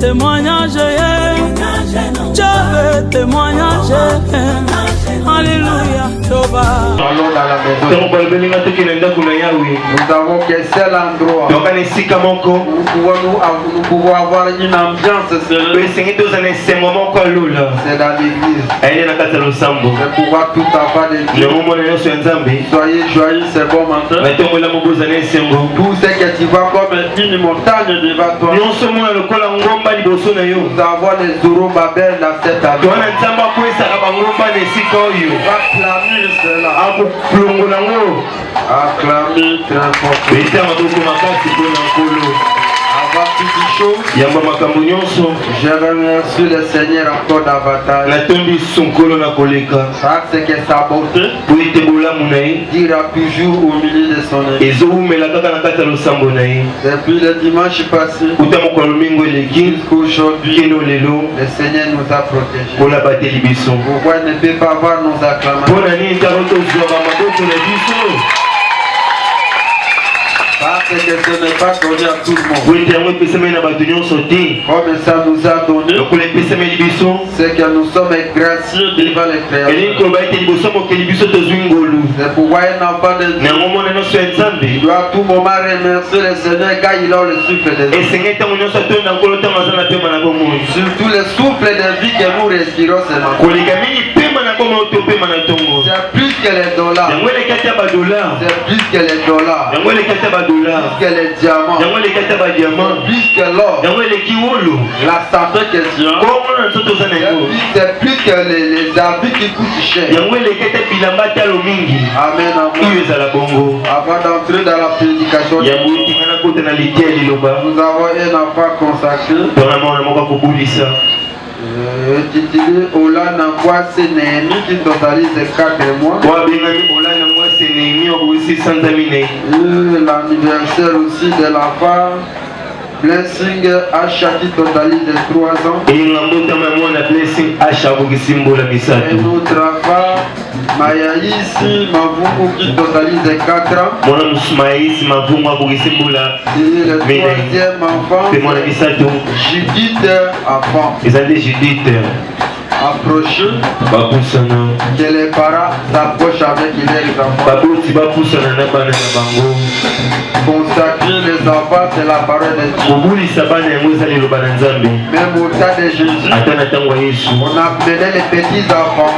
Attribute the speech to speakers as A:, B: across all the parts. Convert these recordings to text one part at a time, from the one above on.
A: témoignage, témoignage, alléluia,
B: allons dans la maison. Nous avons qu'un seul endroit. Nous pouvons avoir une ambiance sérieuse. C'est dans l'église. C'est pouvoir tout avoir de Dieu. Soyez joyeux, c'est bon matin. Tout ce que tu vois comme une montagne devant toi. Nous avons les Zorobabel dans cette année. On va clamer cela. Acclamer très fort. Avant toute chose, je remercie le Seigneur encore davantage. Parce que sa beauté dira toujours au milieu de son œuvre. Depuis le dimanche passé jusqu'aujourd'hui, le Seigneur nous a protégés. Pourquoi il ne peut pas avoir nos acclamations? Parce que ce n'est pas donné à tout le monde. Comme ça nous a donné, c'est que nous sommes gracieux devant les créateurs. C'est pourquoi un enfant de Dieu doit à tout moment remercier le Seigneur car il a le souffle de vie. Surtout le souffle de vie que nous respirons, c'est plus que les dollars. C'est plus que les dollars. Plus que les diamants. Plus que l'or. La santé question. C'est plus que les habits qui coûtent cher. Amen. Avant d'entrer dans la prédication, nous avons un enfant consacré. Titulé Ola Nankwa Sénémi qui totalise 4 mois. L'anniversaire aussi de la femme Blessing Asha qui totalise 3 ans. Et notre femme Mayaïsi Mavungu qui totalise 4 ans. Et le 3e enfant Judith enfant. Approcher, que les parents s'approchent avec leurs enfants. Consacrer les enfants, c'est la parole de Dieu. Même au temps de Jésus, on appelait les petits enfants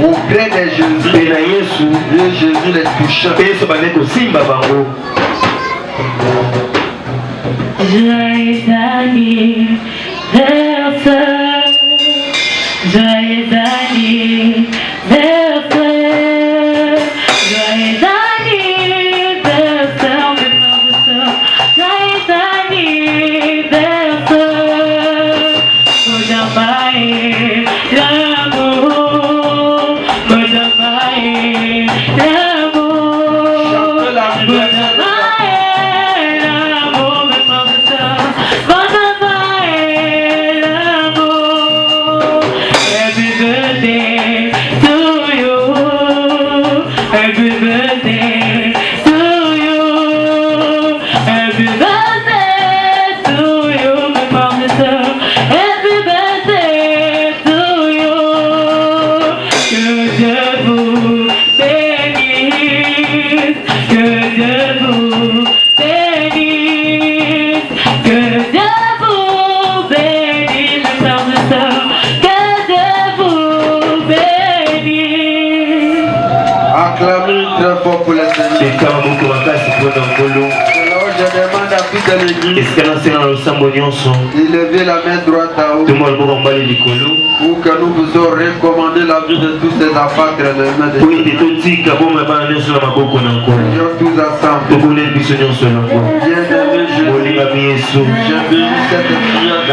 B: auprès de Jésus. Et Jésus les touchait.
C: Joyeux anniversaire. Joyeux anniversaire, joyeux anniversaire, joyeux anniversaire, mon jamais l'amour, mon jamais l'amour, mon jamais l'amour, Happy birthday to you. Happy birthday to you. Happy birthday to you, my mama sœur. Happy birthday to you. Que Dieu vous bénisse. Que Dieu vous bénisse. Que Dieu vous bénisse, mes frères et sœurs.
B: Acclamez très fort pour le Seigneur. Je demande à toute l'église d'élever la main droite à haut pour que nous puissions recommander la vie de tous ces enfants entre les mains de Dieu. Tous ensemble. Bien-aimé Jésus, je bénis cette prière.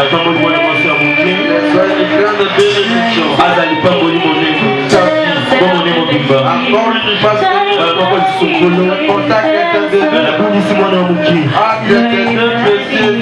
B: Soyez une grande bénédiction. Encore une fois, contact est un bébé. Acte de Dieu précieux.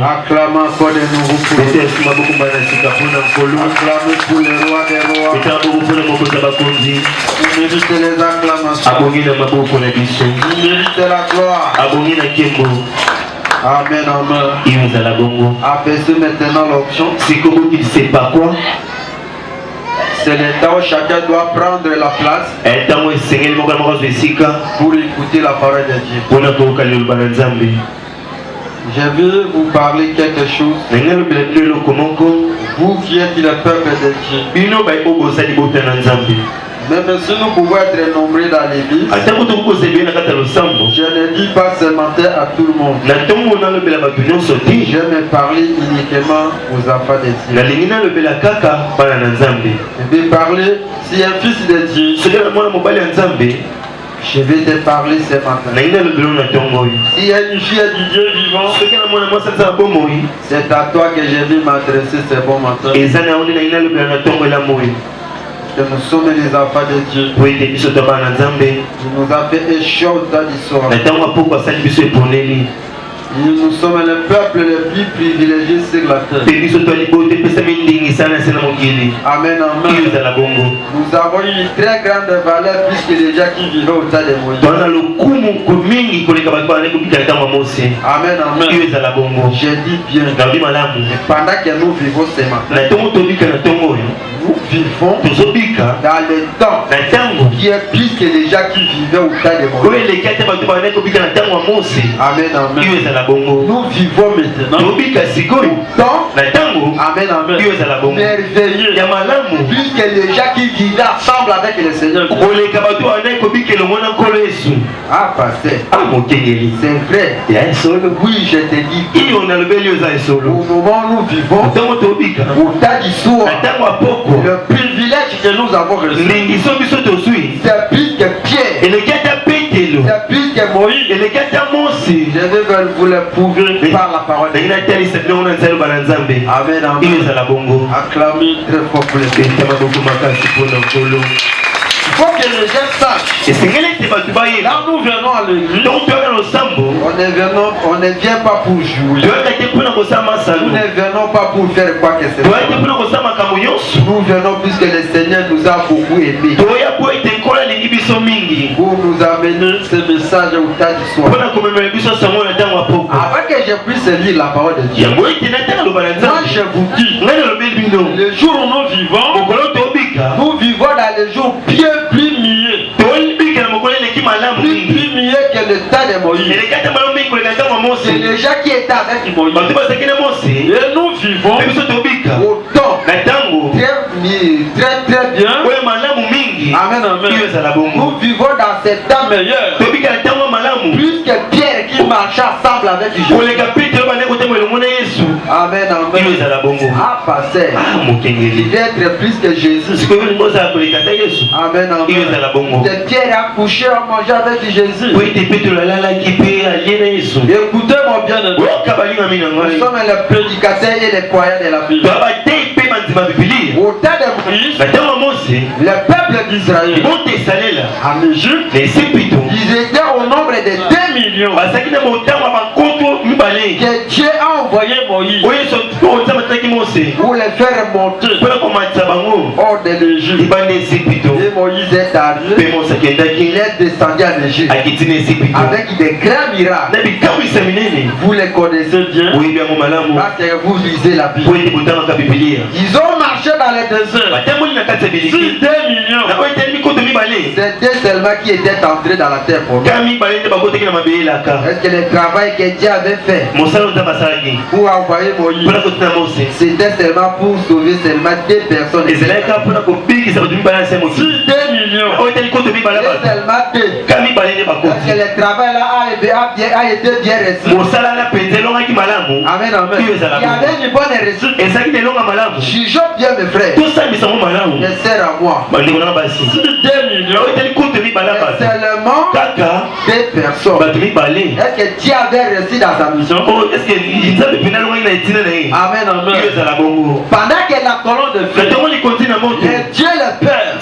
D: Acclamons pour les nouveaux pour le roi des rois. Mérite les acclamations. Mérite la gloire. Amen, amen. Abaissez maintenant l'option. C'est le temps où chacun doit prendre la place pour écouter la parole de Dieu. Je veux vous parler quelque chose. Vous qui êtes le peuple de Dieu. Même si nous pouvons être nombreux dans l'église, je ne dis pas seulement à tout le monde. Je vais parler uniquement aux enfants de Dieu. Je vais parler, si un fils de Dieu, je vais te parler ce matin. Si y a une fille du Dieu vivant, c'est à toi que je vais m'adresser ce bon matin. Que nous sommes les enfants de Dieu. Il nous a fait échouer au temps d'histoire. Nous sommes le peuple le plus privilégié sur la terre. Amen, amen. Nous avons une très grande valeur plus que les gens qui vivaient au temps de Moïse. Amen, amen. Je dis bien. Et pendant que nous vivons ce matin, nous vivons dans le temps qui est plus que les gens qui vivaient au temps de Moïse. Amen, amen. Nous vivons maintenant temps, amen, amen, merveilleux, plus que les gens qui vivaient ensemble avec le Seigneur. Ah, pasteur, c'est vrai. Oui, je te dis, au moment où nous vivons, au temps d'histoire, le privilège que nous avons reçu, c'est plus que Pierre, c'est plus que Moïse. Je vais vous le prouver par la parole. Amen, amen. Acclamez très fort pour le Seigneur. Il faut que les gens sachent. Là nous venons à l'église, on ne vient pas pour jouer. Nous ne venons pas pour faire quoi que ce soit. Nous venons puisque le Seigneur nous a beaucoup aimés. Pour nous amener ce message au tas du soir. Avant que je puisse lire la parole de Dieu, moi je vous dis, le jour où nous vivons dans les jours bien plus mieux. Plus mieux que le temps de Moïse. C'est les gens qui étaient avec Moïse. Et nous vivons au temps très bien. Amen, amen. Nous vivons dans cet temps meilleur. Plus que Pierre qui marchait ensemble avec Jésus. Amen, amen. Ah, pasteur, il doit être plus que Jésus. Amen, amen. De Pierre a couché à manger avec Jésus. Écoutez-moi bien. Nous sommes les prédicateurs et les croyants de la Bible. Au temps de Moïse, le peuple d'Israël en Égypte, ils étaient au nombre de 2 millions. que Dieu a envoyé Moïse pour les faire monter hors de l'Égypte. Et Moïse est arrivé, il est descendu en Égypte avec des grands miracles. Vous les connaissez bien parce que vous lisez la Bible. Ils ont marché dans les déserts. Sur 2 millions, c'était seulement qui était entré dans la terre pour nous. Est-ce que le travail que Dieu avait fait pour envoyer Moïse, c'était seulement pour sauver seulement 2 personnes? Sur 2 millions, c'est seulement 2. Est-ce que le travail là a été bien reçu? Amen, amen. Il y avait une bonne réussite. Jugeons bien mes frères. Mes sœurs à moi. Sur 2 millions, c'est seulement 2 personnes. Est-ce que Dieu avait réussi dans sa mission? Amen, amen. Pendant que la colonne de feu, et Dieu le Père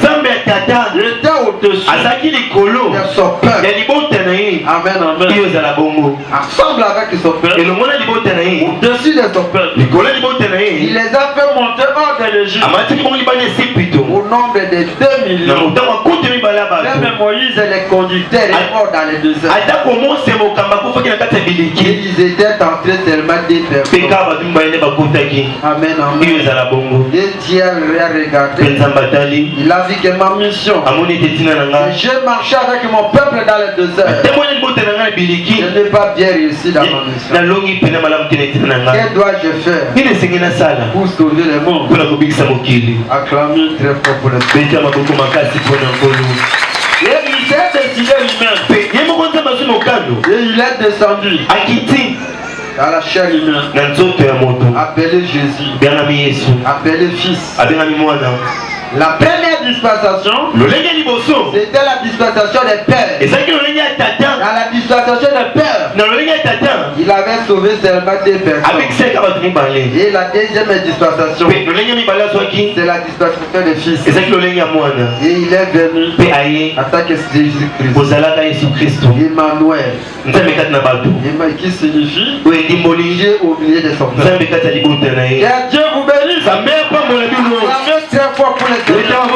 D: était au-dessus de son peuple. Amen, amen. Ensemble avec son peuple, au-dessus de son peuple, il les a fait monter hors de l'Égypte au nombre de 2 millions. Même Moïse les conducteurs est mort dans les déserts. Ils étaient entrés seulement 2 personnes. Amen, amen. Et Dieu a regardé. Il a vu que ma mission, j'ai marché avec mon peuple dans le désert. Je n'ai pas bien réussi dans ma mission. Que dois-je faire pour sauver le monde? Acclamez très fort pour le Seigneur. Et il s'est décidé lui-même. Et il est descendu dans la chair humaine. Appelé Jésus. Appelé Fils. La première dispensation, c'était la dispensation des pères. Dans la dispensation des pères, il avait sauvé seulement 2 personnes. Et la deuxième dispensation, c'est la dispensation des fils. Et il est venu en tant que Jésus-Christ. Emmanuel. Qui signifie Dieu au milieu de son peuple. Que Dieu vous bénisse. Acclamez très fort pour les Seigneurs.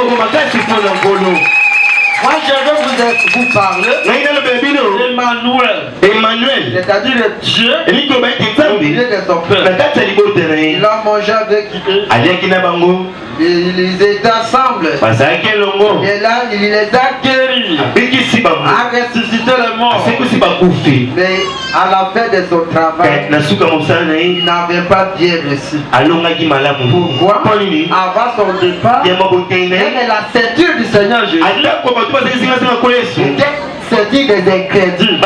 D: Moi je vais vous parler Emmanuel, c'est-à-dire Dieu au milieu de son peuple. Il a mangé avec eux. Ils étaient ensemble. Et là, il les a guéris. A ressuscité les morts. Mais à la fin de son travail, il n'avait pas bien reçu. Pourquoi? Avant son départ, il y avait la ceinture du Seigneur Jésus. C'est-à-dire des incrédules.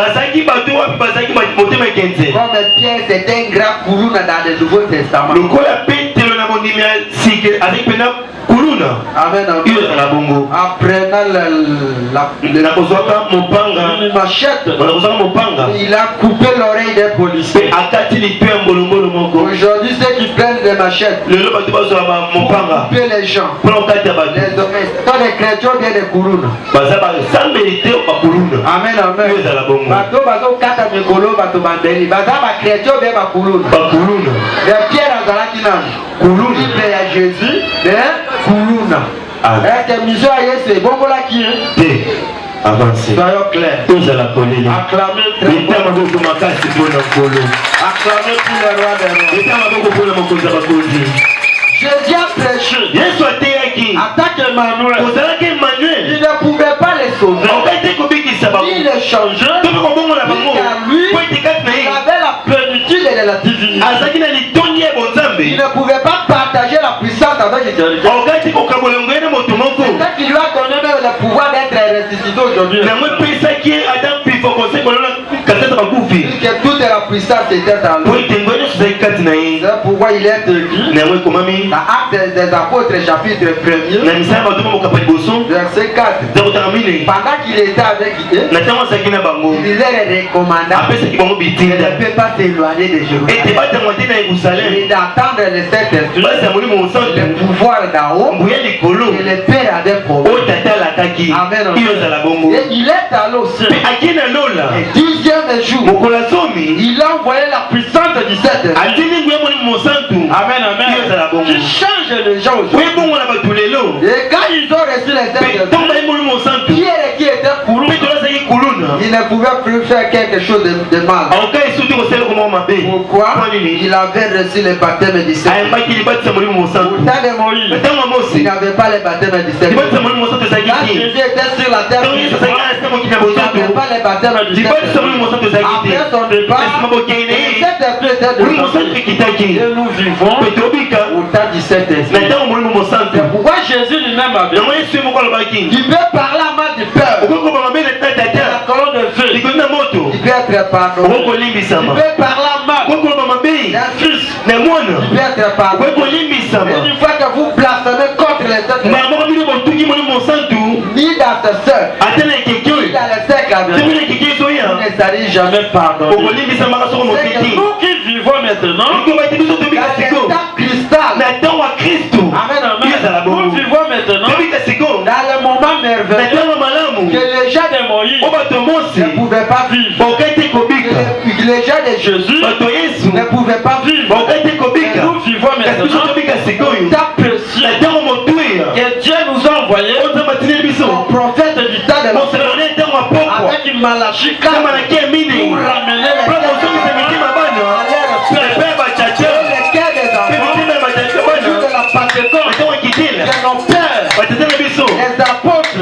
D: Comme Pierre, c'est un grand couloir dans le Nouveau Testament. Amen, amen. Apprenant la machette, il a coupé l'oreille des policiers. Aujourd'hui, ceux qui prennent des machettes pour couper les gens, les oreilles, sont des chrétiens bien des courounes. Amen, amen. Bato bato kata mikolo bato bandeli. Baza ba chrétien bien ba couroune. Les pierres azalaki nani. Couroune. Il paye à Jésus. Couroune. Est-ce que mission a Yesu bongo la qui est? Avancez. Soyons clairs. Tous à la colline. Acclamez très fort. Acclamez pour le roi des rois. Jésus a prêché. En tant qu'Emmanuel, il ne pouvait pas les sauver. Il les changeait. Car lui, il avait la plénitude de la divinité. Il ne pouvait pas partager la puissance avec l'éternité. C'est ça qui lui a donné le pouvoir d'être ressuscité aujourd'hui. Que toute la puissance était en lui. C'est pourquoi il est écrit dans Actes des Apôtres chapitre 1er verset 4. Pendant qu'il était avec eux, il les recommanda de ne pas s'éloigner de Jérusalem et d'entendre le Saint-Esprit, le pouvoir d'en haut que le Père avait promis. Amen. Et il est allé aussi. Et 10e 17e jour, il a envoyé la puissance du 17e. Amen, amen. Qui change les gens aujourd'hui. Et quand ils ont reçu les 7e, qui était coulou, il ne pouvait plus faire quelque chose de mal. Pourquoi? Il avait reçu le baptême du 17e. Pourtant de Moïse, il n'avait pas le baptême du 17e. Quand Jésus était sur la terre, il n'avait pas le baptême du 17e. Après son départ, le 7e était de et nous vivons au temps du 7e. C'est pourquoi Jésus lui-même avait dit, il peut parler à mal du peur, la colonne de feu, il peut être pardonné, il peut parler à mal d'un fils, il peut être pardonné. Et une fois que vous blasphemez contre les autres, ni dans ta soeur, ni dans les cercles, vous ne serez jamais pardonné. C'est que nous qui vivons maintenant, dans l'état cristal, amen, amen, nous vivons maintenant dans le moment merveilleux que les gens de Moïse ne pouvaient pas vivre, que les gens de Jésus ne pouvaient pas vivre. Et nous vivons maintenant dans précieux que Dieu nous a envoyé son prophète du temps de l'Ancien avec une Malachie pour ramener les les apôtres,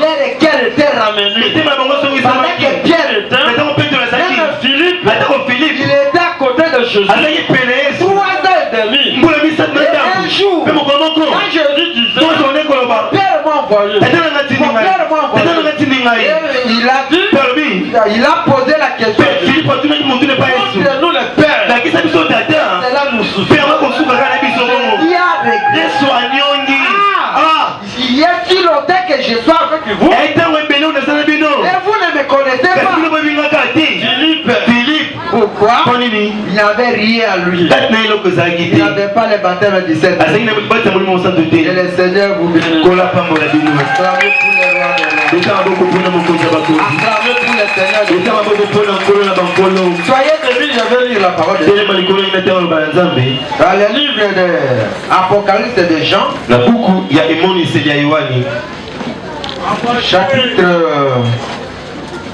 D: lesquels étaient ramenés. Pendant que Pierre était, même Philippe, il était à côté de Jésus. 3 ans et demi. Et un jour, quand Jésus disait, Père m'a envoyé, mon Père m'a envoyé, il a posé la question, montre-nous le Père, cela nous suffit. Il y a si longtemps que je sois avec vous et vous ne me connaissez pas. Philippe, pourquoi? Il n'avait rien à lui. Il n'avait pas le baptême du 17e. Et le Seigneur vous bénisse. Acclamez pour les rois de l'Est. Acclamez pour le Seigneur. Soyez bénis, je vais lire la parole de Dieu. Dans le livre de Apocalypse de Jean,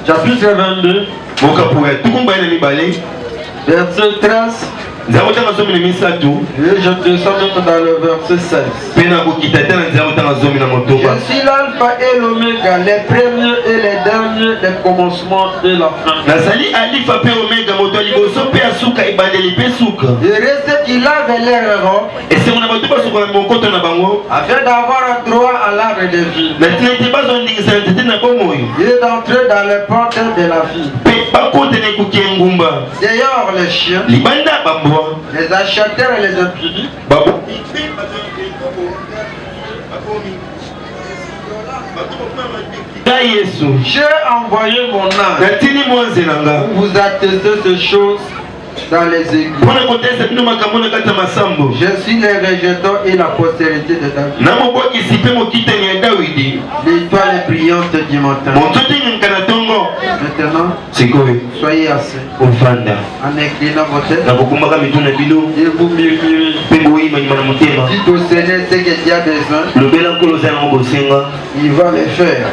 D: chapitre 22, verset 13. Et je descends même dans le verset 16. Je suis l'alpha et l'oméga, les premiers et les derniers, les commencements et la fin. Il reste qu'il avait l'air errant, afin d'avoir un droit à l'arbre de vie. Il est entré dans les portes de la vie. D'ailleurs les chiens, les acheteurs et les impunis, j'ai envoyé mon âme pour vous attester ces choses dans les églises. Je suis le rejeton et la postérité de David, l'étoile brillante du matin. Maintenant, soyez assis en inclinant vos têtes et vous murmurez. Dites au Seigneur ce qu'il y a besoin, il va le faire.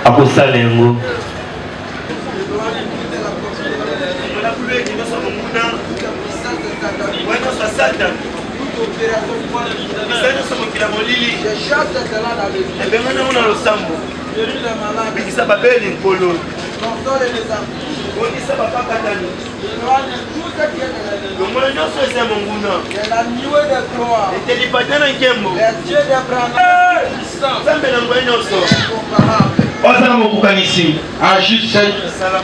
D: Je chasse cela dans le vie. Guéris les malades. Console les affligés. Éloigne tout ce qui est de l'ennemi. De la nuée de gloire. Les dieux d'Abraham. Agis quelque chose.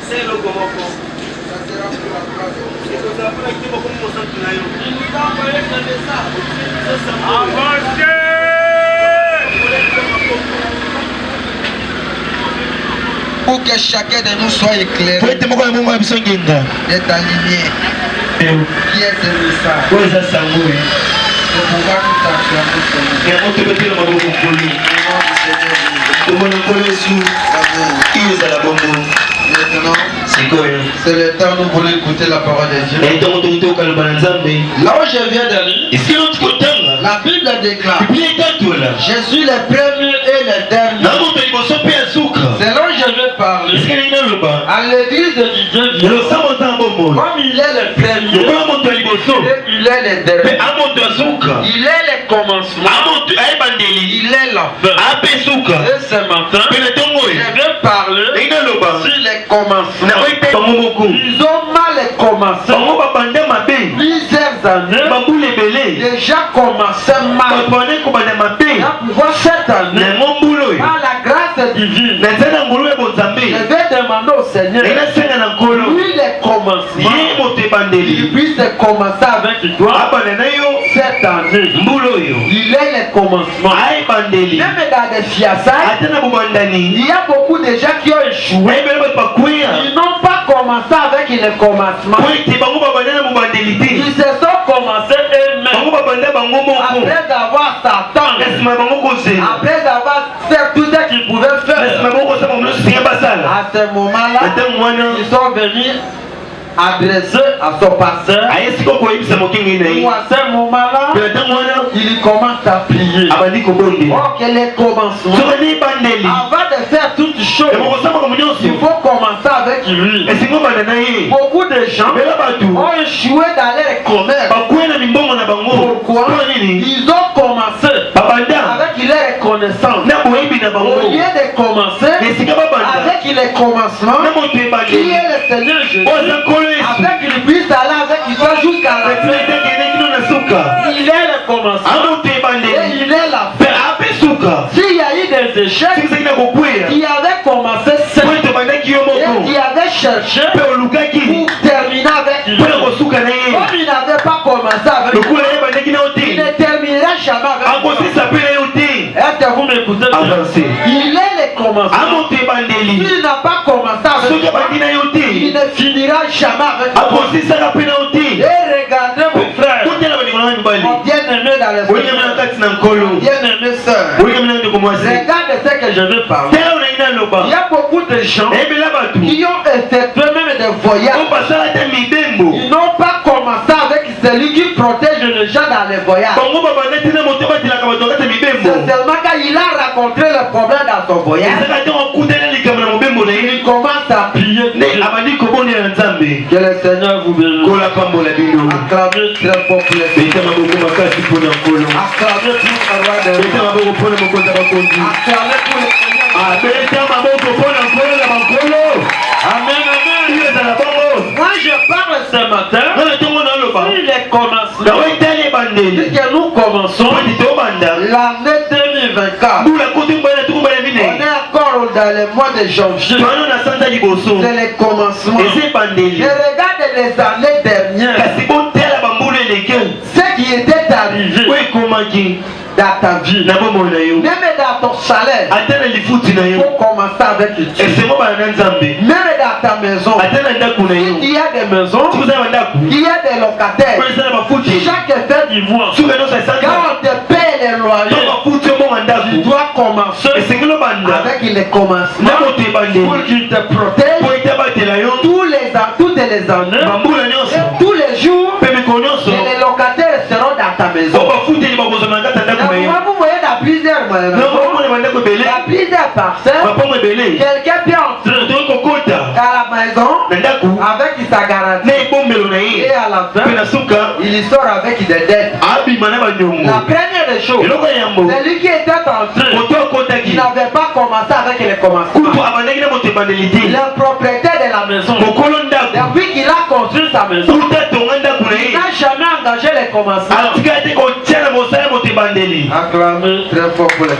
D: C'est le gomoko. Ça sera pour la grâce. Il nous a envoyé ce message. Avancez! Pour que chacun de nous soit éclairé de ta lumière. Qui est ce message? De pouvoir nous acclamer. Maintenant, c'est le temps où nous voulons écouter la parole de Dieu. Là où je viens d'aller, la Bible déclare Jésus le premier et le dernier. C'est là où je vais parler. À l'église de Dieu, comme il est le premier, et il est le dernier. Il est le commencement. Il est la fin. Et ce matin, je vais parler sur les commencements. Ils ont mal commencé. Plusieurs années. Déjà commencé mal. Et à pouvoir cette année, par la grâce divine, je vais demander au Seigneur, lui les commencements, il puisse commencer avec toi cette année. Il est le commencement. Même dans les fiançailles, il y a beaucoup de gens qui ont échoué. Ils n'ont pas commencé avec le commencement. Ils se sont commencés eux-mêmes. Après avoir Satan, après avoir fait tout ce qu'ils pouvaient faire, à ce moment-là, ils sont venus adressé à son pasteur. Ou à ce moment-là, il commence à prier. Oh, quel est le commencement? Avant de faire toutes choses, il faut commencer avec lui. Beaucoup de gens ont échoué dans leur commerce. Pourquoi? Ils ont commencé avec leur connaissance. Au lieu de commencer avec les commencements, qui est le Seigneur Jésus, avec qu'il puisse aller avec toi jusqu'à la fin. Il est le commencement et il est la fin. S'il y a eu des échecs, qui avait commencé seul et qui avait cherché pour terminer avec lui. Comme il n'avait pas commencé avec lui, il ne terminera jamais avec lui. Est-ce que vous m'écoutez? Il est le commencement. S'il n'a pas commencé avec toi, il ne finira jamais avec toi. Et regardez mon frère, mon bien-aimé dans l'esprit, mon bien-aimé soeur, regardez ce que je veux parler. Il y a beaucoup de gens qui ont effectué même des voyages. Ils n'ont pas commencé avec celui qui protège les gens dans les voyages. C'est seulement quand il a rencontré le problème dans son voyage, il commence à prier. Que le Seigneur vous bénisse. Acclamez très fort pour les Acclamez pour le roi des rois. Acclamez pour le Amen. Moi je parle ce matin. Il est commencé. Que nous commençons l'année 2024. On est encore dans le mois de janvier. C'est le commencement. Et regarde les années dernières. Ce qui était arrivé dans ta vie, même dans ton salaire, il faut commencer avec Dieu. Même dans ta maison, il y a des maisons, il y a des locataires. Chaque fin du mois, quand on te paie les loyers, tu dois commencer avec les commencements pour qu'il te protège toutes les années et tous les jours. Et les locataires seront dans ta maison. Vous voyez dans plusieurs maisons, dans plusieurs parcelles, quelqu'un peut entrer à la maison avec sa garantie. Et à la fin, il sort avec des dettes. La première des choses, celui qui était entré, il n'avait pas commencé avec les commencements. Le propriétaire de la maison, depuis qu'il a construit sa maison, il n'a jamais engagé les commencements. Acclamez très fort pour les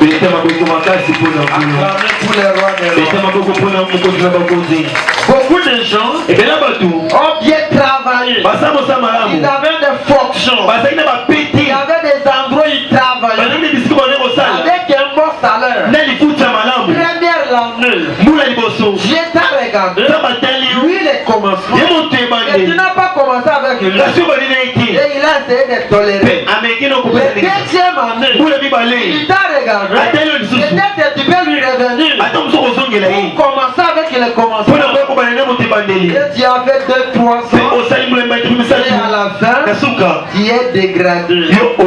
D: beaucoup de gens ont bien travaillé. Ils avaient des fonctions. Ils avaient des endroits où ils travaillaient avec un bon salaire. Première l'année, j'étais regardé. Lui, les commencements. Et tu n'as pas commencé avec lui. Et il a essayé de tolérer. La deuxième année, il t'a regardé. Peut-être tu peux lui revenir commencement. Et tu as fait 2-3 ans. Et à la fin, tu es dégradé. À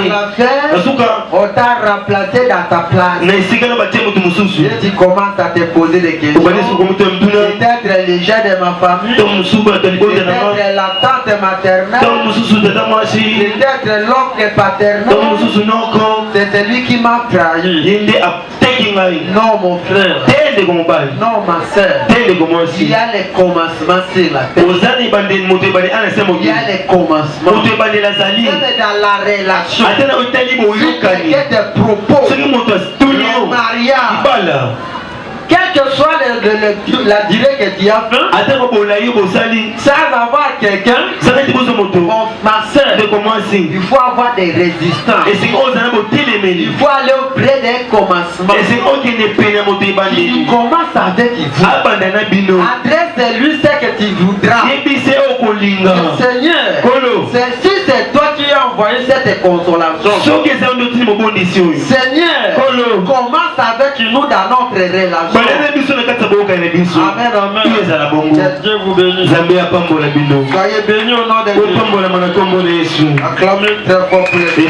D: la fin, on t'a remplacé dans ta place. Et tu commences à te poser des questions. Peut-être les gens de ma famille. Peut-être la tante maternelle. Peut-être l'oncle paternel. C'est celui qui m'a trahi. Non mon frère. Non ma soeur. Il y a les commencements sur la terre. Il y a les commencements. Même dans la relation. Si quelqu'un te propose le mariage, quelle que soit la durée que tu as fait, sans avoir quelqu'un, ma soeur, il faut avoir des résistants. Il faut aller auprès d'un commencement. Tu commences avec vous. Adresse-lui ce que tu voudras. Seigneur, si c'est toi qui as envoyé cette consolation, Seigneur, commence avec nous dans notre relation. Amen, amen. Que Dieu vous bénisse. Soyez bénis au nom de Dieu. Acclamez très fort pour les rois.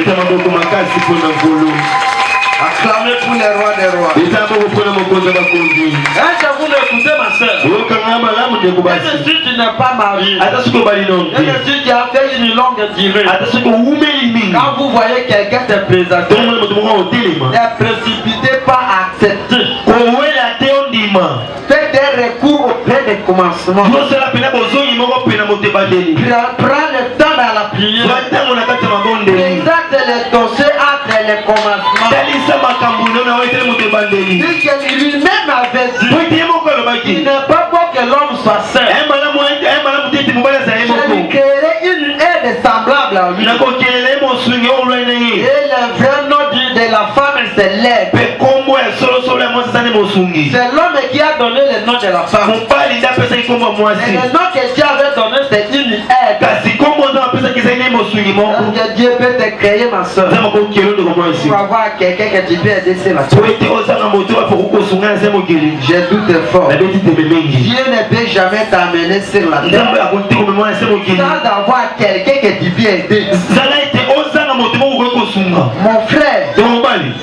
D: Acclamez pour les rois des rois. Est-ce que vous m'écoutez, ma soeur? Est-ce que tu n'es pas marié? Est-ce que tu as fait une longue durée? Quand vous voyez quelqu'un te présenter, ne précipitez pas à accepter. Faites des recours auprès des commencements. Prends le temps dans la prière. Exacte les dossiers entre les commencements. Lui-même avait dit qu'il n'est pas bon que l'homme soit seul. Je lui créerai une aide semblable à lui. Et le vrai nom de la femme, c'est l'aide. C'est l'homme qui a donné le nom de la femme. Et le nom que Dieu avait donné, c'est une aide. Que Dieu peut te créer, ma soeur. Pour avoir quelqu'un que tu peux aider sur la terre. Je doute fort. Dieu ne peut jamais t'amener sur la terre sans avoir quelqu'un que tu peux aider. Mon frère,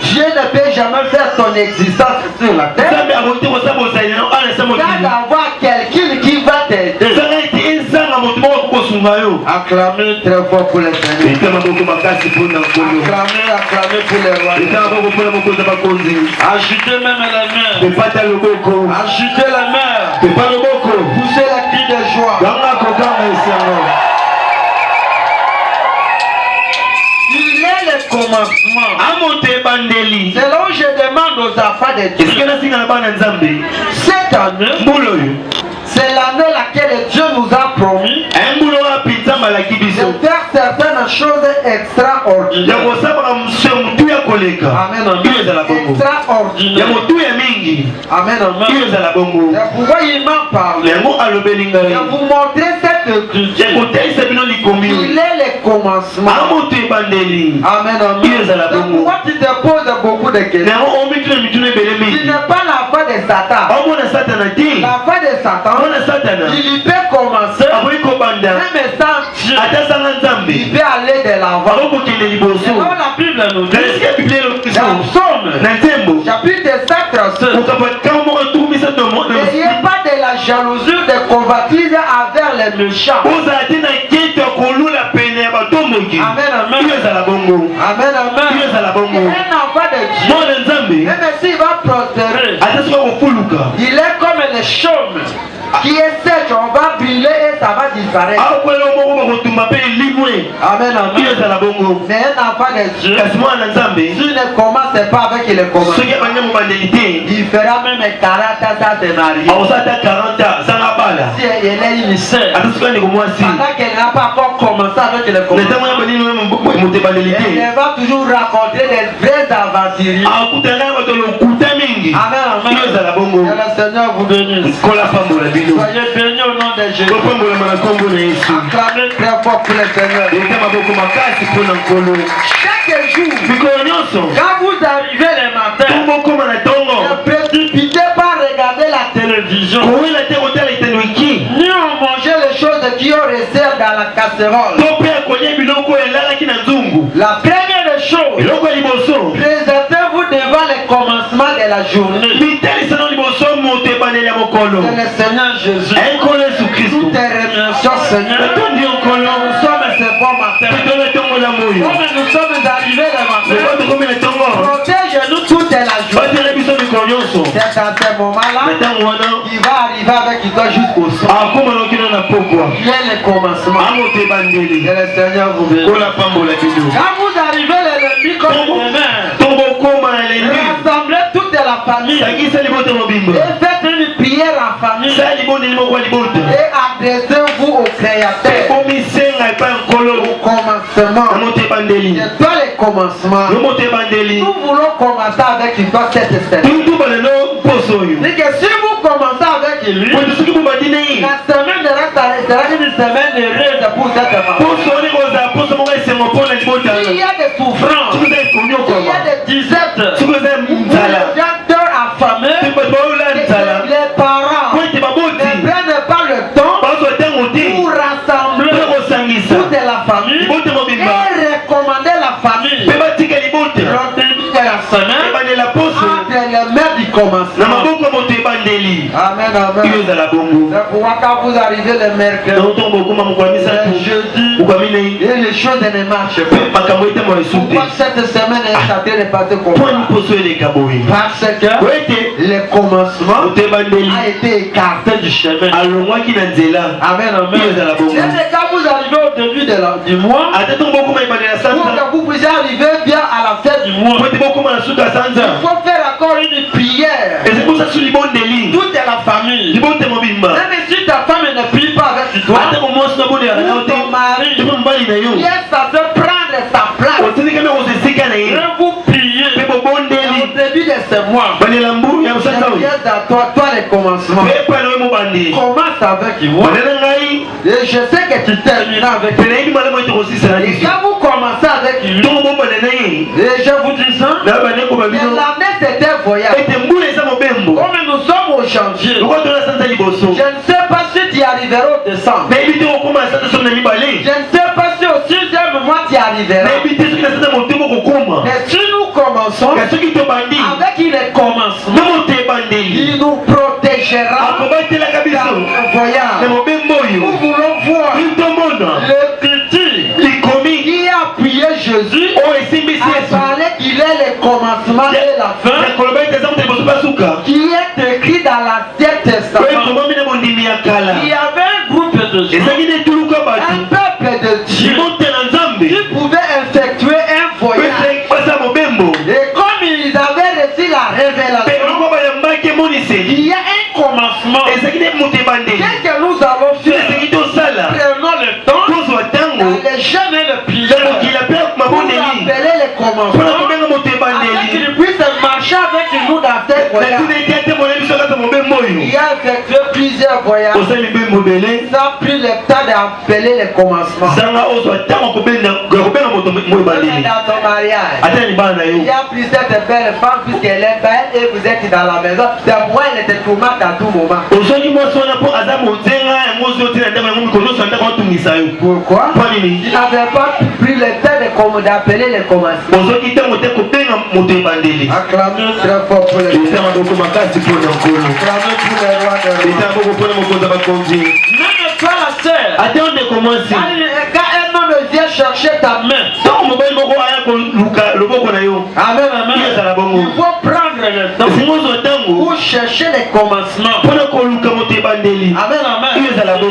D: Dieu ne peut jamais faire ton existence sur la terre sans avoir quelqu'un qui va t'aider. Acclamez très fort pour les Seigneurs. Acclamez pour les rois. Ajoutez même les mains. Ajoutez les mains. Poussez la cri de joie. Il est le commencement. C'est là où je demande aux enfants de Dieu. Cette année, c'est l'année laquelle Dieu nous a promis de faire certaines choses extraordinaires. Amen, amen. Extraordinaire. Amen, amen. C'est pourquoi il m'a parlé de vous montrer cette culture. Il est le commencement. Amen, amen. C'est pourquoi tu te poses beaucoup de questions. Tu n'es pas la foi de Satan. La foi de Satan, il peut commencer même sans Dieu. Il peut aller de l'avant. Et quand la Bible nous dit, dans Psaume, chapitre 7, n'ayez pas de la jalousie, de convoitise envers les méchants. Amen, amen. Amen, amen. Un enfant de Dieu, même s'il va prospérer, il est comme les chaumes qui est sèche, on va brûler et ça va disparaître. Amen, amen. Mais un enfant de Dieu, s'il ne commence pas avec le commencement, il fera même 40 ans sans se marier. Si elle est une sœur, pendant qu'elle n'a pas encore commencé avec le commencement, elle va toujours raconter des vrais aventuriers. Amen, amen. Que le Seigneur vous bénisse. Soyez bénis au nom de Jésus. Acclamez très fort pour le Seigneur. Chaque jour, quand vous arrivez le matin, ne précipitez pas regarder la télévision. casserole. La première des choses, présentez-vous devant le commencement de la journée. C'est le Seigneur Jésus. Nous te remercions, Seigneur. Nous sommes ce bon matin. Comme nous sommes arrivés le matin, protège-nous toute la journée. C'est dans ce moment-là qu'il va arriver avec toi jusqu'au soir. Il est le commencement. Que le Seigneur vous bénisse. Quand vous arrivez le lundi comme demain, rassemblez toute la famille et faites une prière en famille et adressez-vous au Créateur. Au commencement. C'est toi le commencement. Nous voulons commencer avec toi cette semaine. Et que si vous commencez avec lui, la semaine sera une semaine heureuse pour cette femme. Il y a des souffrances, il y a des disettes, les acteurs affamés, les parents ne prennent pas le temps pour rassembler toute la famille et recommander la famille au début de la semaine entre les mains du commencement. Amen, amen. C'est pourquoi quand vous arrivez le mercredi, le jeudi, et les choses ne marchent pas. Pourquoi cette semaine est censée ne pas te comprendre? Parce que le commencement a été écarté du chemin. Amen, amen. Et quand vous arrivez au début du mois, pour que vous puissiez arriver bien à la fin du mois, il faut faire encore une prière. Toute la famille. Même si ta femme ne prie pas avec toi, ton mari, il est censé prendre sa place. Et vous priez au début de ce mois. Je viens à toi le commencement. Commence avec moi. Et je sais que tu termineras avec lui. Et quand vous commencez avec lui, et je vous dis ça, l'année c'était un voyage. Comme nous sommes au chantier, je ne sais pas si tu arriveras au décembre. Je ne sais pas si au 6e mois tu arriveras. Mais si nous commençons avec le commencement, il nous protégera dans le voyage. Nous voulons voir le critique qui a appuyé Jésus à parler qu'il est le commencement et la fin, qui est écrit dans l'Ancien Testament. Il y avait un groupe de gens, un peuple de Dieu qui pouvait effectuer un voyage. Et comme ils avaient reçu la révélation, il y a un commencement. Qu'est-ce que nous allons faire? Prenons le temps, les jeunes et le prière, pour appeler les commencements, afin qu'ils puissent marcher avec nous dans cette voyage. Il y a effectué plusieurs voyages. Ça a pris le temps d'appeler les commencements. Dans ton mariage, il y a pris cette belle femme puisqu'elle est belle et vous êtes dans la maison. C'est moi, elle était tourmente à tout moment. Pourquoi? Il n'avait pas pris le temps d'appeler les commencements. Acclamez très fort pour les rois. Acclamez pour les rois de rois. Même toi la sœur, quand un homme vient chercher ta main, amen, amen, il faut prendre le temps pour chercher les commencements. Amen, amen.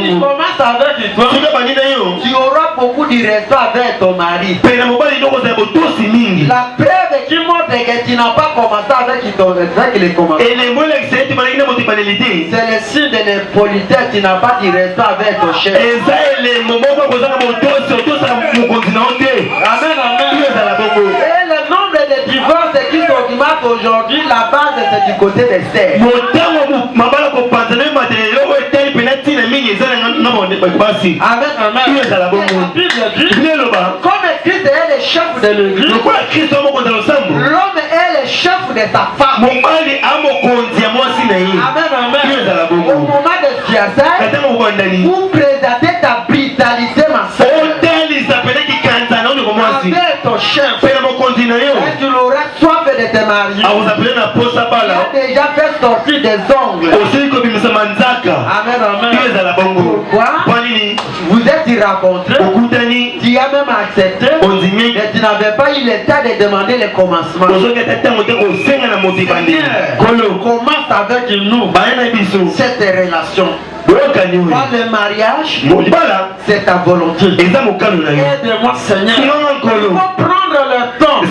D: Il commence avec toi, tu auras beaucoup de respect avec ton mari. La preuve qui montre que tu n'as pas commencé avec les commencements, c'est le signe de l'impolitesse. Tu n'as pas de respect avec ton chef. Amen, amen. Et le nombre de divorces qui s'augmente aujourd'hui, la base c'est du côté des seins. Amen, amen. Comme Christ est le chef de l'église, l'homme est le chef de sa femme. Amen, amen. Au moment de fiançailles, vous présentez ta brutalité, ma soeur. ton chef.
B: Fais mon continent.
D: Et tu l'auras soif de te marier.
B: Ah, vous appelez la poste à
D: Il a déjà fait sortir des ongles.
B: aussi comme il manzaka.
D: Amen, amen. Pourquoi? Vous êtes rencontrés. Tu as même accepté. Mais tu n'avais pas eu le temps de demander le commencement. Commence avec nous cette relation. Par le mariage, c'est ta volonté. Aide-moi, Seigneur. Il faut prendre le temps et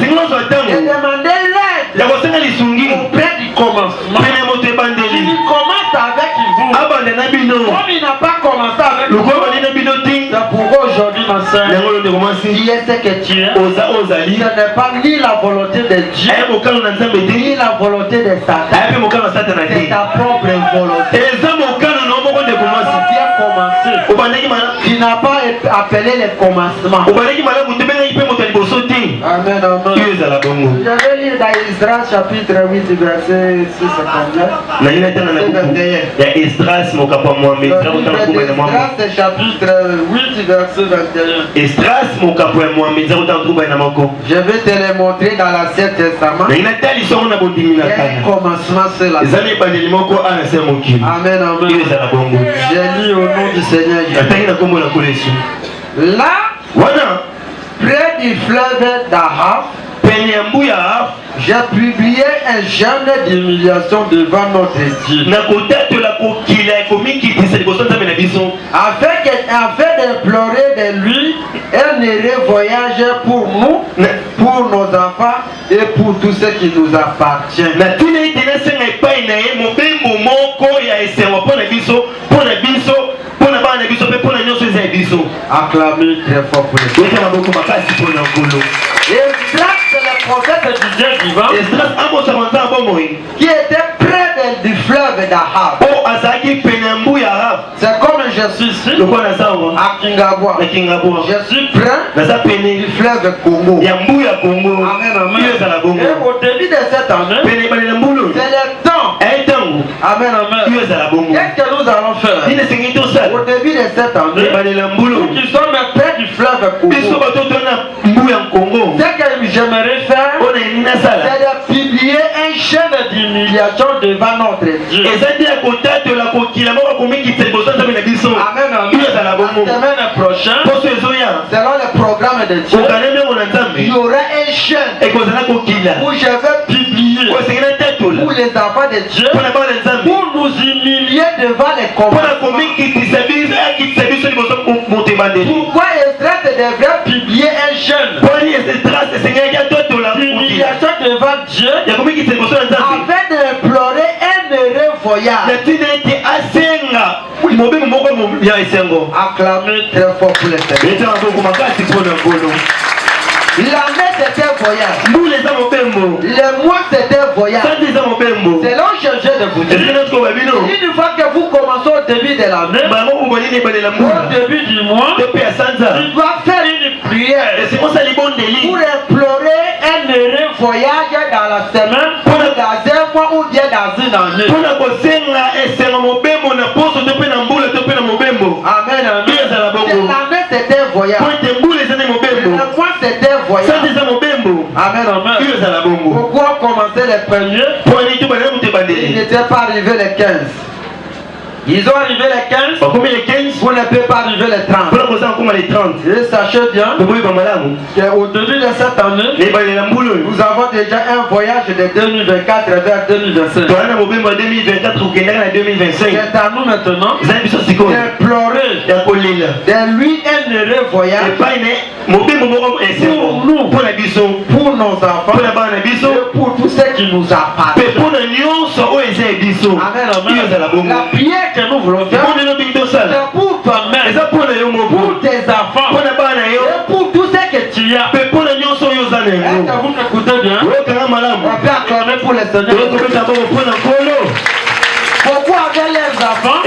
D: demander l'aide auprès du commencement. Il commence avec vous. Comme il n'a pas commencé avec vous, c'est pourquoi aujourd'hui, ma soeur, qui est ce que tu es, ce n'est pas ni la volonté de Dieu, ni la volonté de Satan. C'est ta propre volonté. Tu n'as pas appelé le commencement. Amen, amen. Je vais lire dans Esdras chapitre 8 verset 6
B: Esdras
D: chapitre 8 verset 21. Je vais te le montrer dans l'Ancien Testament. Il y a un commencement sur la terre. Amen, amen. Je lis au nom du Seigneur Jésus. Là, près du fleuve d'Ahab, j'ai publié un jeûne d'humiliation devant notre Dieu. Afin d'implorer de lui un heureux voyage pour nous, pour nos enfants et pour tous ceux qui nous appartiennent. Acclamez très fort pour les Esdras, c'est le prophète du Dieu vivant qui était près du fleuve d'Ahab. C'est comme je suis ici à Kingabwa. Je suis près du fleuve Congo. Amen, amen. Et au début de cette année, c'est le temps. Amen, amen. Qu'est-ce que nous allons faire? Au début de cette année, nous qui sommes près du fleuve Congo, ce que j'aimerais faire, c'est de publier un jeûne d'humiliation devant notre Dieu. Amen, amen. La semaine prochaine, selon le programme de Dieu, il y aura un jeûne où je vais publier pour les enfants de Dieu, pour nous humilier devant les combats. Pourquoi Esdras devrait publier un jeûne d'humiliation devant Dieu afin d'implorer un heureux voyage? Acclamez très fort pour les Seigneurs. L'année c'était voyage. Le mois c'était voyage. C'est là que je de vous dire. Une fois que vous commencez au début de l'année, au début du mois, tu dois faire une prière pour implorer un heureux voyage dans la semaine, dans un mois ou bien dans une année. Amen, amen. L'année c'était voyage. Le mois c'était voyage. Amen, amen. Pourquoi commencer les premiers? Ils n'étaient pas arrivés les 15. Ils ont arrivé les 15. Vous ne pouvez pas arriver les 30. Et sachez bien qu'au début de cette année, nous avons déjà un voyage de 2024 vers 2025. C'est à nous maintenant d'implorer de lui un heureux voyage pour nous, pour nos enfants et pour tous ceux qui nous appartiennent. Amen, amen. La prière que nous voulons faire, c'est pour toi-même, pour tes enfants et pour tous ceux que tu as. Est-ce que vous m'écoutez bien? On peut acclamer pour les Seigneurs. Pourquoi avec les enfants?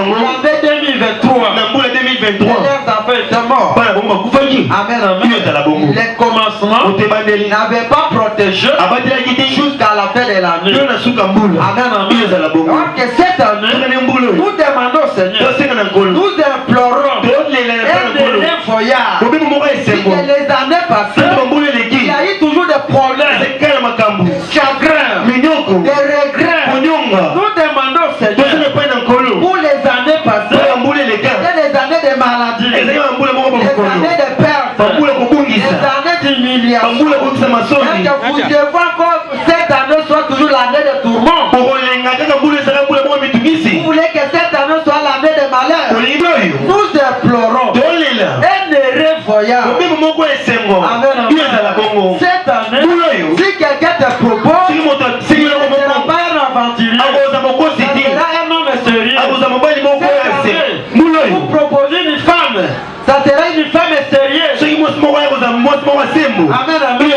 D: En 2023, les enfants étaient morts. Amen, amen. Les commencements n'avaient pas protégé jusqu'à la fin de l'année. Amen, amen. Donc cette année, nous demandons au Seigneur, nous implorons un heureux voyage. Si les années passé, il y a eu toujours des problèmes, chagrins, des regrets. Nous demandons au Seigneur pour les années passées, les années de maladie, les années de perte, les années d'humiliation. Est-ce que vous devez encore cette année soit toujours l'année de tourment? Vous voulez que cette année soit l'année de malheur? Nous implorons un heureux voyage. Cette année, si quelqu'un te propose, il ne sera pas un aventurier, il sera un homme sérieux. Vous proposez une femme, ça sera une femme sérieuse. Amen, amen. Il y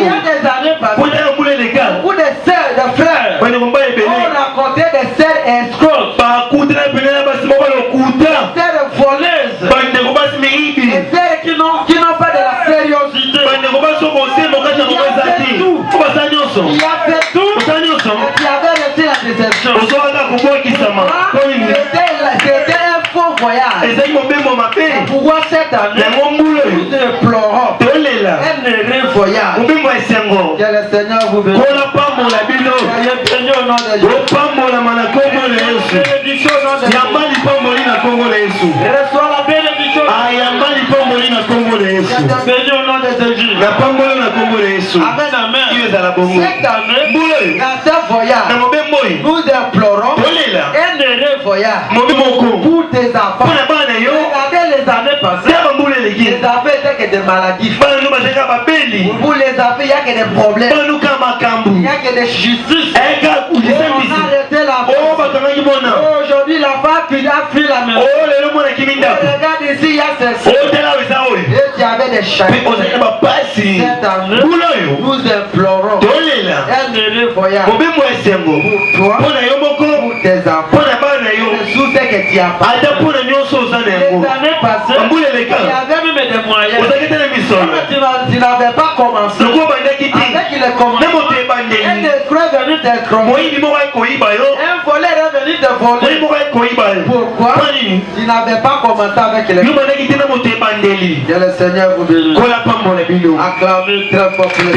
D: a des années passées, beaucoup de sœurs, de frères ont raconté des sœurs escrocs, des sœurs voleuses, des sœurs qui n'ont pas de la sériosité. Il a fait tout, et qui avait reçu la déception. C'était un faux voyage. Pourquoi cette année, nous implorons un heureux voyage. Que le Seigneur vous bénisse. Soyez au nom de Jésus. Bénédiction au nom de Jésus. Reçois la bénédiction. Béni au nom de Jésus. Amen, amen. Cette année, dans ce voyage, nous implorons un heureux voyage pour tes enfants. Regardez les années passées, les enfants étaient que des maladies. Pour les enfants, il n'y a que des problèmes. Il n'y a que des justices. On a arrêté la vie. Aujourd'hui, l'enfant a fui la maison. Regarde ici, il y a ces choses. Et tu avais des chagrins. Cette année, nous implorons un heureux voyage pour toi, pour tes enfants, sous ce que tu as pas. Les années passées, il y avait même des moyens. Tu n'avais pas commencé. Avec le commandement, un escroc est venu t'escroquer. Un voleur est venu te voler. Pourquoi? Tu n'avais pas commencé avec le commandement. Que le Seigneur vous bénisse. Acclamez très fort pour les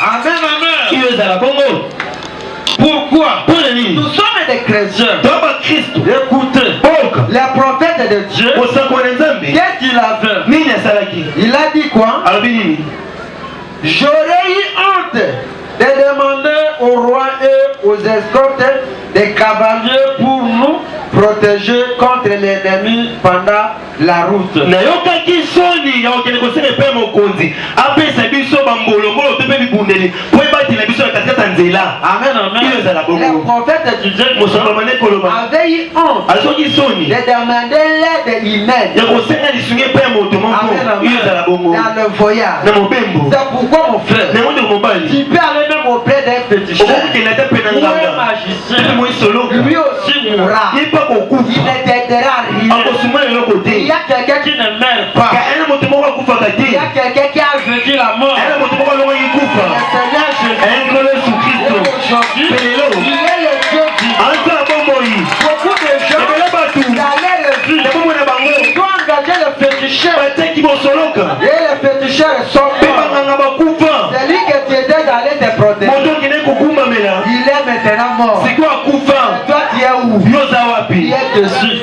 D: Amen, amen. Pourquoi? Nous sommes des chrétiens. Écoutez, les prophètes de Dieu, qu'est-ce qu'il a fait? Il a dit quoi? J'aurais eu honte de demander au roi et aux escortes des cavaliers pour nous protéger contre l'ennemi pendant la route. Amen, amen. Les prophètes du Dieu avaient eu honte de demander l'aide humaine. Dans le voyage. C'est pourquoi mon frère, tu peux aller même auprès d'un féticheur ou un magicien. Lui aussi mourra. Il ne t'aidera rien. Il y a quelqu'un qui ne meurt pas. Il y a quelqu'un qui a vécu la mort. Le Seigneur Jésus. Aujourd'hui, il est le Dieu vivant. Beaucoup de gens allaient le vivre. Ils ont engagé le féticheur. Et le féticheur est sorti. C'est lui que tu étais allé te protéger. Il est maintenant mort. Toi tu es où? Il est dessus.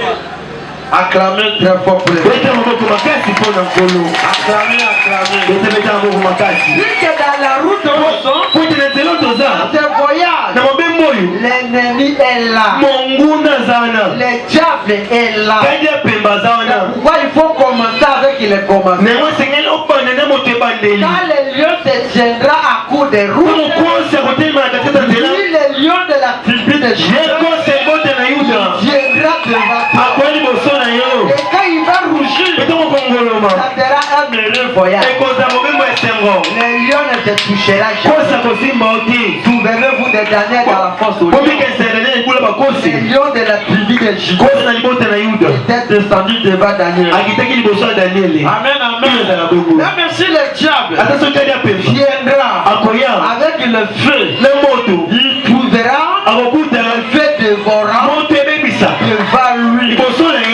D: Acclamez très fort pour les acclamez. Lui qui est dans la route dans ce voyage, l'ennemi est là. Le diable est là. Pourquoi il faut commencer avec les commandements? Quand le lion te tiendra à coup de roue, lui le lion de la tribu de Juda viendra devant toi. Et quand il va rougir, ça sera un heureux voyage. Le lion ne te touchera jamais. Souvenez-vous de Daniel dans la force au lion. Le lion de la tribu de Juda était descendu devant Daniel. Amen, amen. Même si le diable viendra avec le feu, il trouvera le feu dévorant devant lui.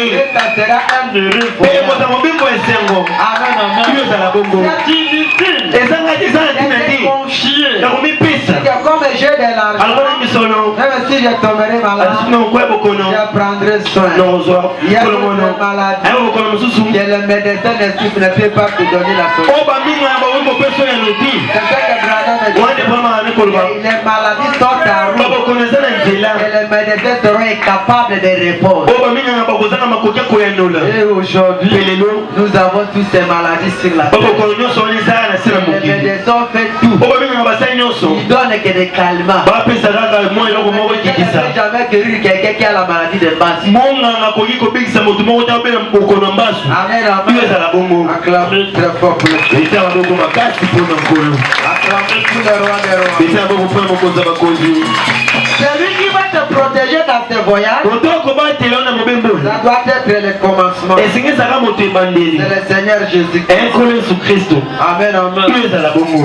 D: Et ta
C: un de
B: Amen,
C: c'est inutile.
B: C'est
C: Confier.
D: Que comme j'ai de l'argent, même si je tomberai malade, je prendrai soin. Il y a une maladie que le médecin ne peut pas te donner la solution. C'est ce que Branham me dit. Les maladies sont en route et les médecins seront incapables de répondre. Et aujourd'hui, nous avons toutes ces maladies sur la terre. Les médecins ont fait tout. Ils donnent que des calmants. Je n'ai jamais guéri quelqu'un qui a la maladie de base. Amen, amen. Acclamez très fort pour le Seigneur. Acclamez pour le roi des rois. Celui qui va te protéger dans tes voyages, ça doit être le commencement. C'est le Seigneur Jésus-Christ. Amen, amen.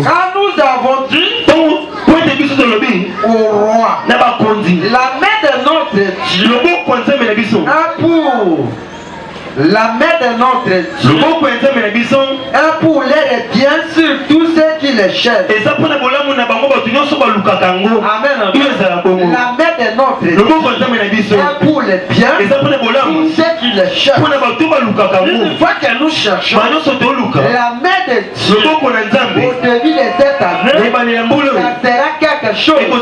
D: Quand nous avons dit au roi, la main de notre Dieu a pour la main de notre Dieu a pour l'air bien sûr tous ceux qui le cherchent. Amen. La main de notre Dieu a pour le bien tous ceux qui le cherchent. Une fois que nous cherchons la main de Dieu au début de cette année, ça sera quelque chose. Ça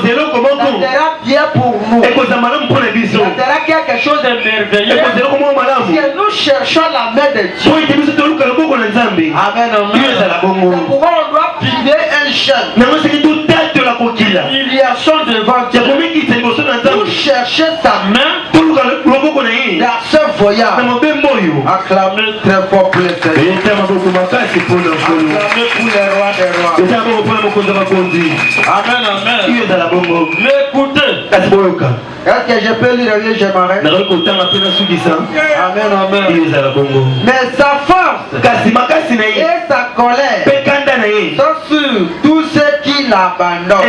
D: sera bien pour nous. Ça sera quelque chose de merveilleux. Que nous cherchons la main de Dieu. Amen, amen. C'est pourquoi on doit prier un chêne. Humiliation devant Dieu. Pour chercher sa main dans ce voyage. Acclamez très fort pour le Seigneur. Acclamez pour le roi des rois. Amen, amen. Mais écoutez, est-ce que je peux lire rien, je m'arrête? Amen, amen. Mais sa force et sa colère sont sur tous ceux qui l'abandonnent.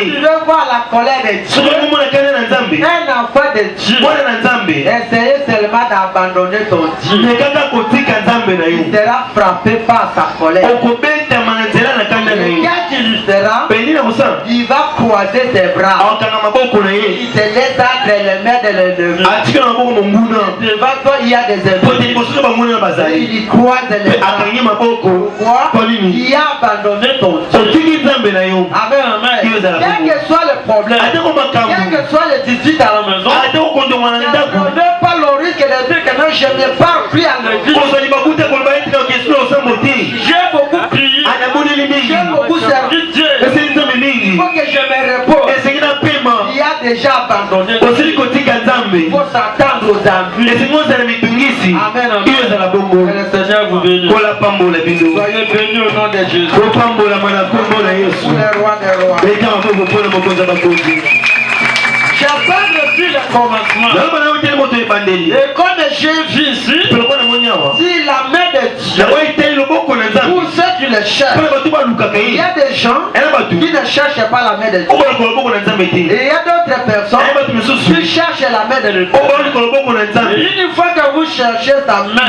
D: Tu veux voir la colère de Dieu? Un enfant de Dieu, essayez seulement d'abandonner ton Dieu. Il sera frappé par sa colère. Et quand il sera, il va croiser ses bras. Il te laisse entre les mains de l'ennemi. Devant toi, il y a des ennemis. Il croise les bras. Pourquoi? Il a abandonné ton Dieu. Amen, amen. Quel que soit le problème, quel que soit le dispute à la maison, ne prenez pas le risque de dire que non, je n'ai pas pris à l'église. J'ai beaucoup prié. J'ai beaucoup servi Dieu. Il faut que je me repose. Il a déjà abandonné. Il faut s'attendre aux embûches. Amen, amen. Que le Seigneur vous bénisse. Soyez bénis au nom de Jésus. Pour le roi des rois. J'ai pas reçu le commencement. Et comme j'ai vu ici, si la main de Dieu pour ceux qui le cherchent, il y a des gens qui ne cherchent pas la main de Dieu. Et il y a d'autres personnes qui cherchent la main de Dieu. Et une fois que vous cherchez sa main,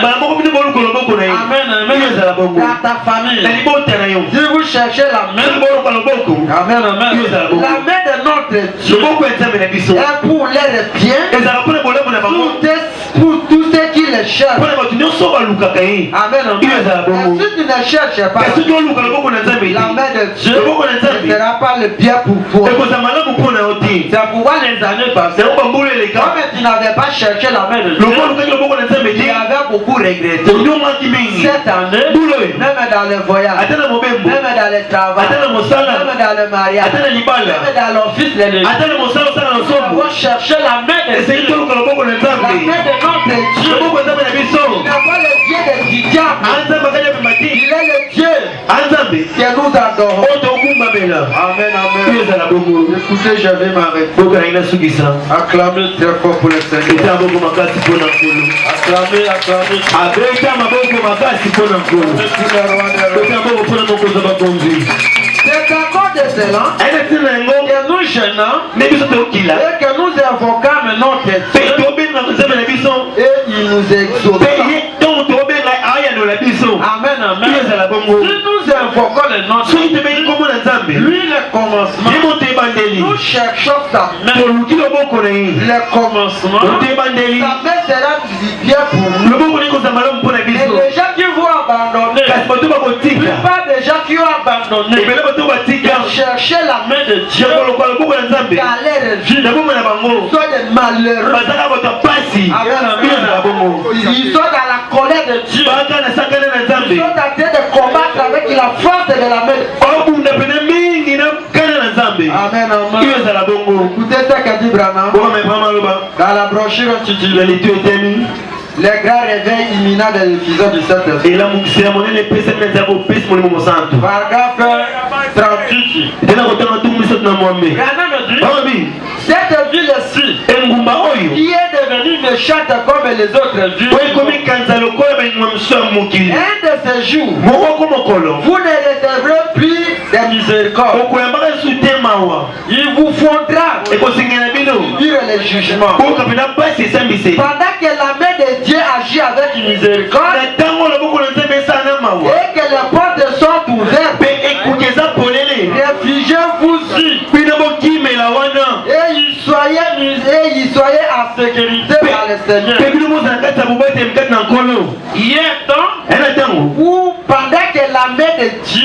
D: amen, amen, dans ta famille, si vous cherchez la main, amen, amen, la main de notre Dieu est pour les biens, pour tous ceux qui le cherchent. Amen, amen. Et si tu ne cherches pas la main de Dieu, ce ne sera pas le bien pour toi. C'est pourquoi les années passées, comme tu n'avais pas cherché la main de Dieu, tu avais beaucoup regretté. Cette année, même dans le voyage, même dans le travail, même dans le mariage, même dans l'office de l'église, nous avons cherché la main de Dieu. La main de notre Dieu. Il n'est pas le Dieu des diables. Il est le Dieu que nous adorons. Amen, amen. Écoutez, je vais m'arrêter. Acclamez très fort pour le Seigneur. Acclamez, acclamez. C'est encore de cela que nous gênons et que nous invoquons notre Dieu et il nous exauce.
C: Amen, amen. Si nous invoquons le nom de Dieu, lui le commencement, nous cherchons sa main. Le commencement, sa main sera bien pour nous. Et les gens qui vont abandonner, la plupart des gens qui ont abandonné, chercher la main de Dieu dans leur vie, soit des malheureux. Ils sont dans la colère de Dieu. Ils sont en train de combattre avec la force de la main. Amen, amen. Écoutez ce qu'a dit Branham dans la brochure intitulée Les grands réveils imminents de l'épisode du Saint-Esprit. Paragraphe 38. Cette ville-ci, qui est devenue méchante comme les autres villes, un de ces jours, vous ne recevrez plus de miséricorde. Il vous faudra subir les jugements. Pendant que la main de Dieu agit avec miséricorde et que les portes sont ouvertes, réfugiez-vous-y et y soyez en sécurité par le Seigneur. Il y a un temps où pendant que la main de Dieu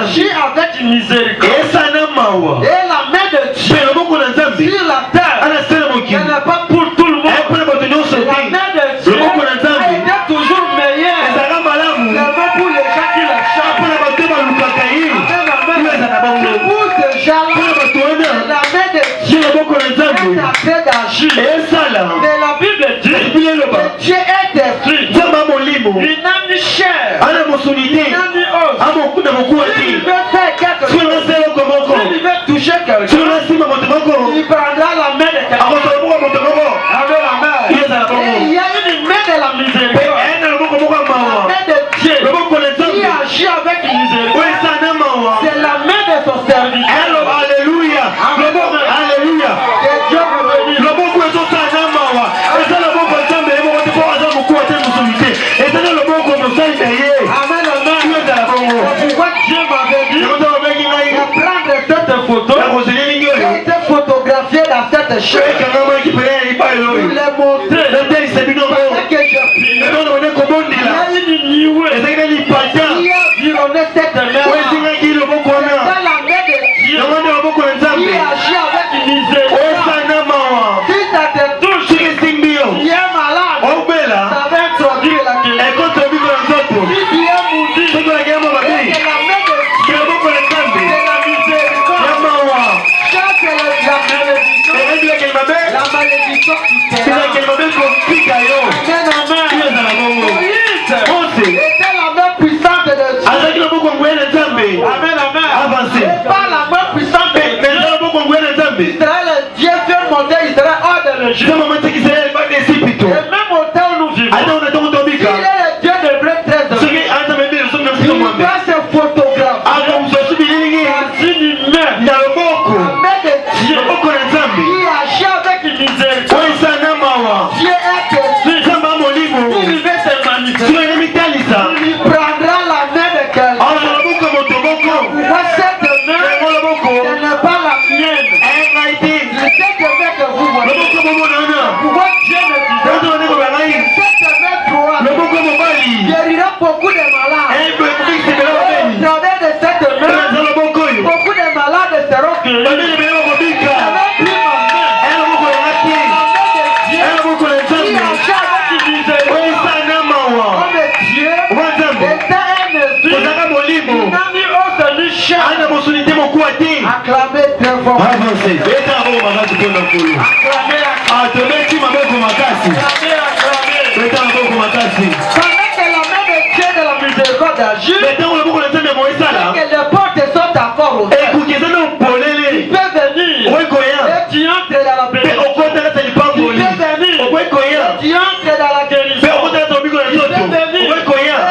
C: agit avec miséricorde et la main de Dieu sur la terre, elle n'est pas pour tout le monde. La main de Dieu a été toujours meilleure seulement pour les gens qui la cherchent. Pour ces gens-là, la main de Dieu est en train d'agir. Mais la Bible dit que Dieu est esprit. Il n'a ni chair, il n'a ni os. Il veut faire quelque chose, il veut toucher quelqu'un, il prendra la main de quelqu'un. Et il y a une main de la miséricorde, la main de Dieu qui agit avec miséricorde. C'est la main de son serviteur.
B: Alléluia. Alléluia.
D: Que Dieu vous bénisse. Amen, amen. Pourquoi Dieu m'avait dit de prendre cette photo qui a été photographiée dans cette chaîne pour les montrer. Parce que j'ai pris. Il y a une nuée qui a vironné cette main. C'est la main de Dieu qui agit avec miséricorde. Si ça te touche, tu es malade, ça va introduire la guérison. Si tu es maudit, c'est la main de Dieu, c'est la miséricorde. Chaque la malédiction qui sera. Amen, amen. Moïse était la main puissante de Dieu. Amen, amen. Et par la main puissante de Dieu, Israël, Dieu fait monter Israël hors de l'Égypte. Et même au temps où nous vivons, il est le Dieu de Hébreux 13. Il doit se photographier dans une main, la main de Dieu qui agit avec miséricorde. Dieu est esprit. Il veut se manifester. Il prendra la main de quelqu'un. Pourquoi cette main, ce n'est pas la mienne. C'est ce que veut que vous voyez. Pourquoi Dieu me disait cette main droite guérira beaucoup de malades. Au travers de cette main, beaucoup de malades seront guéris. La main de Dieu qui agit avec miséricorde. Dieu était un esprit. Il n'a ni os ni chair. Acclamez très fort. Acclamez. Pendant que la main de Dieu de la miséricorde agit, et que les portes sont encore ouvertes, il peut venir et tu entres dans la bénédiction. Il peut venir et tu entres dans la guérison. Il peut venir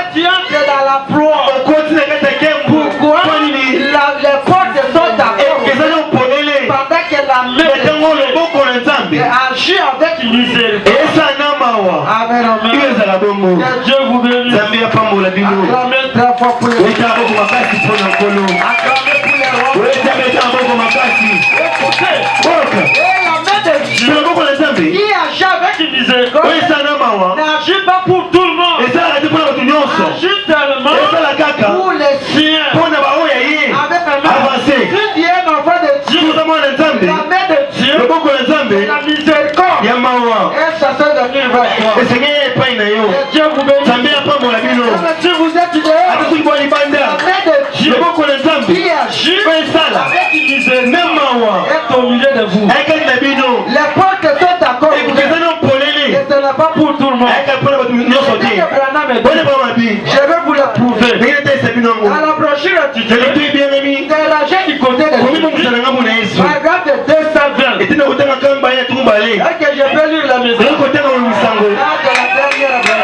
D: et tu entres dans la gloire. Pourquoi? Les portes sont encore ouvertes. Pendant que la main de Dieu agit avec miséricorde.
C: Dieu vous bénisse.
B: Acclamez 3 fois pour les rois. Acclamez pour les rois. Et la main de Dieu qui agit avec miséricorde n'agit pas pour tout le monde. Agit tellement pour les siens. Avec un enfant de Dieu, la main de Dieu, la miséricorde, et ça se devient vers toi. Et Dieu vous bénisse. Si vous êtes dehors, la main de Dieu qui agit avec miséricorde est au milieu de vous. Les portes sont d'accord. Et ce n'est pas pour tout le monde. Je vais vous le prouver. Dans la brochure intitulée Déranger du côté de Dieu, paragraphe 220. Est-ce que je peux lire la maison? Là, de la dernière même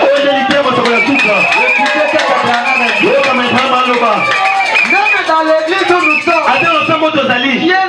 B: dans l'église où nous sommes, qui est